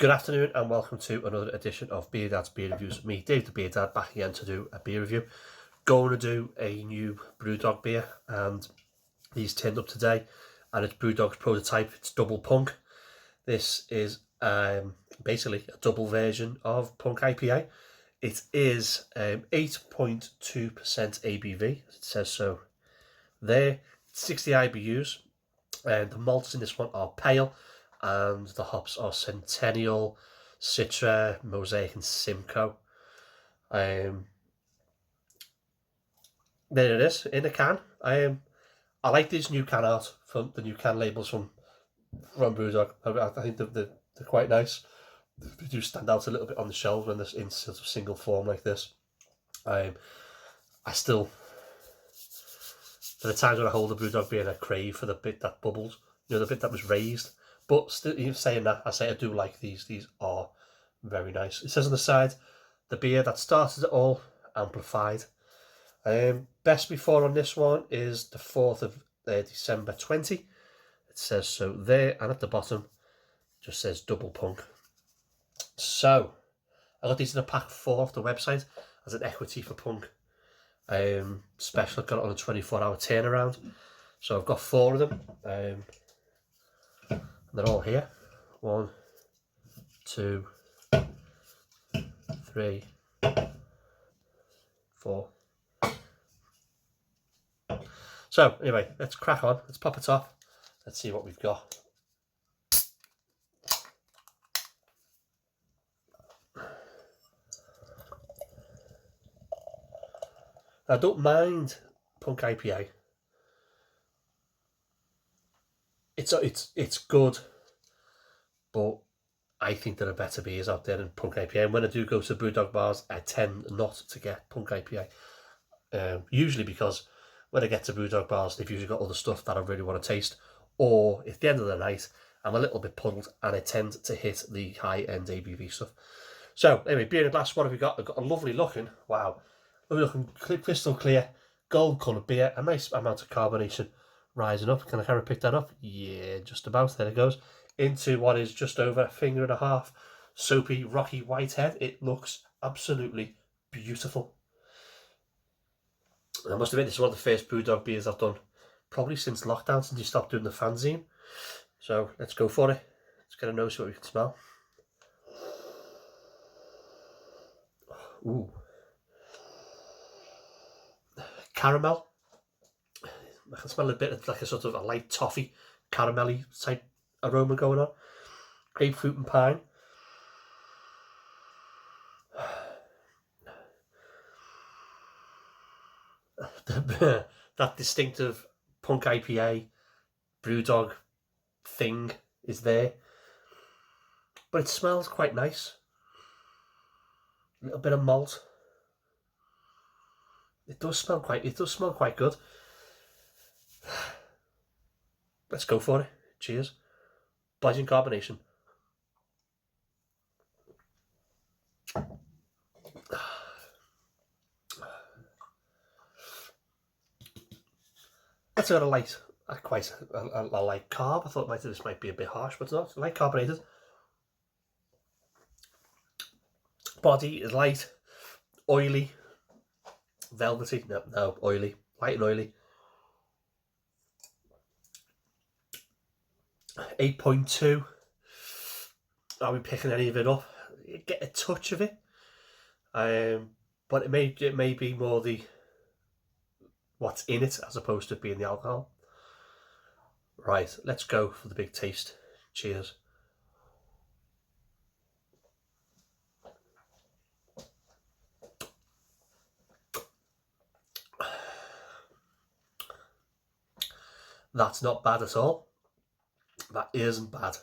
Good afternoon and welcome to another edition of Beer Dad's Beer Reviews. Me, Dave the Beer Dad, back again to do a beer review. Going to do a new Brewdog beer, and these turned up today, and it's Brewdog's prototype. It's Double Punk. This is basically a double version of Punk IPA. It is 8.2% ABV. It says so there. 60 IBUs, and the malts in this one are pale, and the hops are Centennial, Citra, Mosaic, and Simcoe. There it is in a can. I like these new can art from the new can labels from Brewdog. I think they're quite nice. They do stand out a little bit on the shelves when they're in sort of single form like this. I still, for the times when I hold a Brewdog beer, I crave for the bit that bubbled, the bit that was raised. But still, even saying that, I say I do like these. These are very nice. It says on the side, the beer that started it all, amplified. Best before on this one is the 4th of December 20. It says so there, and at the bottom, just says Double Punk. So, I got these in a pack 4 off the website as an equity for Punk. Special, got it on a 24-hour turnaround. So I've got 4 of them. They're all here. 1, 2, 3, 4. So anyway, let's crack on. Let's pop it off. Let's see what we've got. I don't mind Punk IPA. It's good, but I think there are better beers out there than Punk IPA. And when I do go to Brewdog bars, I tend not to get Punk IPA. Usually because when I get to Brewdog bars, they've usually got other stuff that I really want to taste. Or at the end of the night, I'm a little bit pulled and I tend to hit the high-end ABV stuff. So anyway, beer in a glass, what have we got? We've got a lovely looking, crystal clear, gold coloured beer, a nice amount of carbonation rising up. Can I kind of pick that up? Yeah, just about. There it goes. Into what is just over a finger and a half soapy, rocky white head. It looks absolutely beautiful. I must admit, this is one of the first Brewdog beers I've done probably since lockdown, since you stopped doing the fanzine. So let's go for it. Let's get a nose, see what we can smell. Ooh. Caramel. I can smell a bit of like a sort of a light toffee, caramelly type aroma going on. Grapefruit and pine. That distinctive Punk IPA Brewdog thing is there, but it smells quite nice. A little bit of malt. It does smell quite good. Let's go for it. Cheers. Blazing carbonation. That's got a light, quite a light carb. I thought this might be a bit harsh, but it's not. Light carbonated. Body is light, oily, velvety. No, oily, light and oily. 8.2. Are we picking any of it up? You get a touch of it, but it may be more the what's in it as opposed to being the alcohol. Right, let's go for the big taste. Cheers. That's not bad at all. That isn't bad.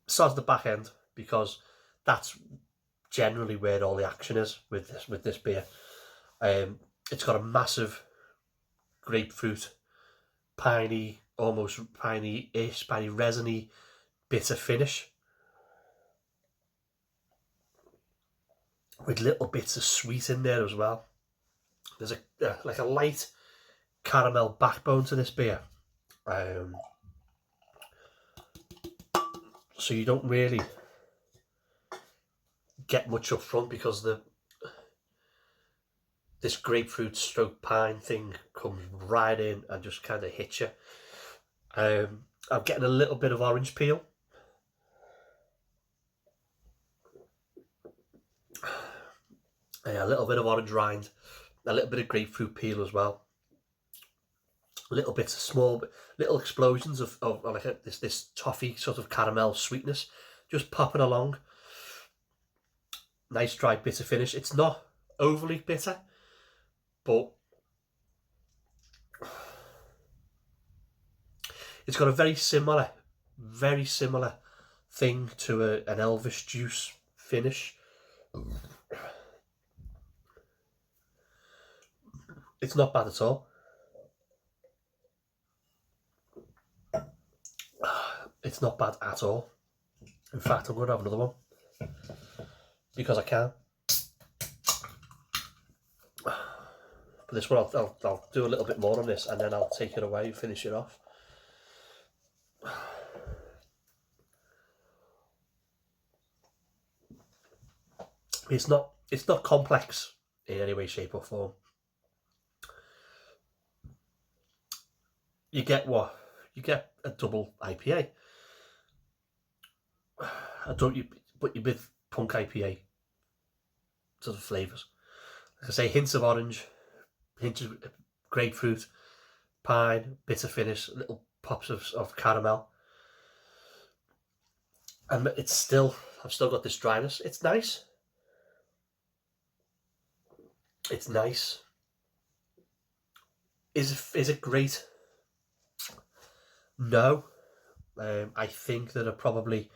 Start at the back end, because that's generally where all the action is with this beer. It's got a massive grapefruit, piney, almost piney-ish, piney resiny, bitter finish, with little bits of sweet in there as well. There's like a light caramel backbone to this beer. so you don't really get much up front because this grapefruit stroke pine thing comes right in and just kind of hits you. I'm getting a little bit of orange peel. A little bit of orange rind, a little bit of grapefruit peel as well. Little bits of small, little explosions of like this toffee sort of caramel sweetness, just popping along. Nice dry bitter finish. It's not overly bitter, but it's got a very similar thing to an Elvis juice finish. It's not bad at all. It's not bad at all. In fact, I'm going to have another one because I can. But this one, I'll do a little bit more on this, and then I'll take it away and finish it off. It's not complex in any way, shape, or form. You get what? You get a double IPA. But you with punk IPA sort of flavours. Like I say, hints of orange, hints of grapefruit, pine, bitter finish, little pops of caramel. And I've still got this dryness. It's nice. It's nice. Is it great? No. I think there are probably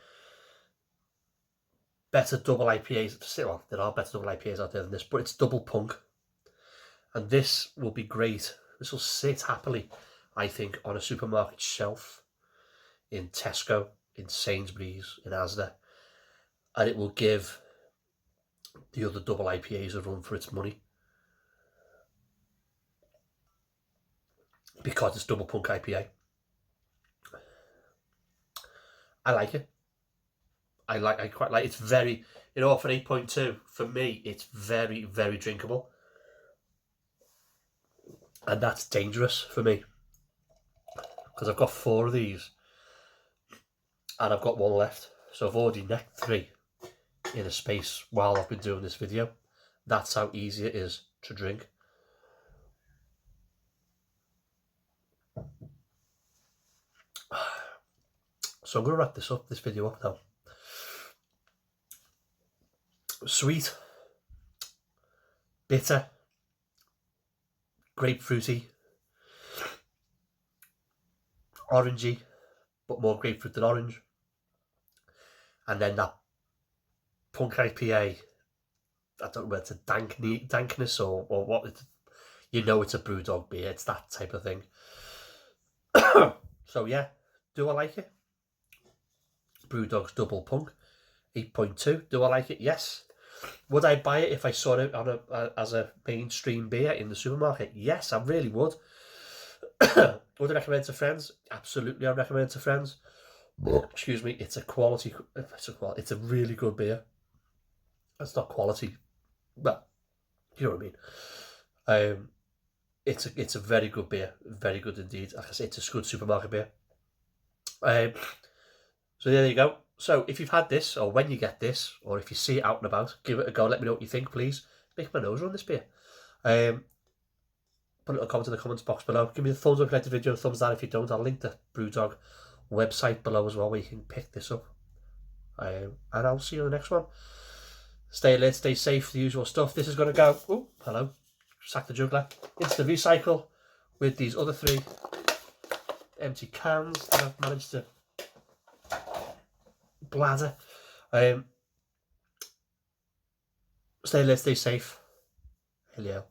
better double IPAs. Well, there are better double IPAs out there than this, but it's double punk. And this will be great. This will sit happily, I think, on a supermarket shelf in Tesco, in Sainsbury's, in Asda. And it will give the other double IPAs a run for its money. Because it's double punk IPA. I like it. I quite like it. It's very, for 8.2, for me, it's very, very drinkable. And that's dangerous for me. Because I've got 4 of these. And I've got 1 left. So I've already necked 3 in a space while I've been doing this video. That's how easy it is to drink. So I'm going to wrap this video up now. Sweet, bitter, grapefruity, orangey, but more grapefruit than orange. And then that punk IPA, I don't know whether it's a dankness or what. It's a Brewdog beer. It's that type of thing. So yeah, do I like it? Brewdog's Double Punk 8.2. Do I like it? Yes. Would I buy it if I saw it on as a mainstream beer in the supermarket? Yes, I really would. Would I recommend it to friends? Absolutely, I'd recommend it to friends. Excuse me, it's a really good beer. It's not quality, but you know what I mean. It's a very good beer, very good indeed. Like I say, it's a good supermarket beer. So there you go. So if you've had this, or when you get this, or if you see it out and about, give it a go. Let me know what you think, please. Make my nose run this beer. Put a little comment in the comments box below. Give me a thumbs up if you like the video, thumbs down if you don't. I'll link the Brewdog website below as well, where you can pick this up. And I'll see you in the next one. Stay lit, stay safe, the usual stuff. This is going to go, oh, hello, sack the juggler, into the recycle with these other 3 empty cans that I've managed to bladder. Stay lit, stay safe. Hello.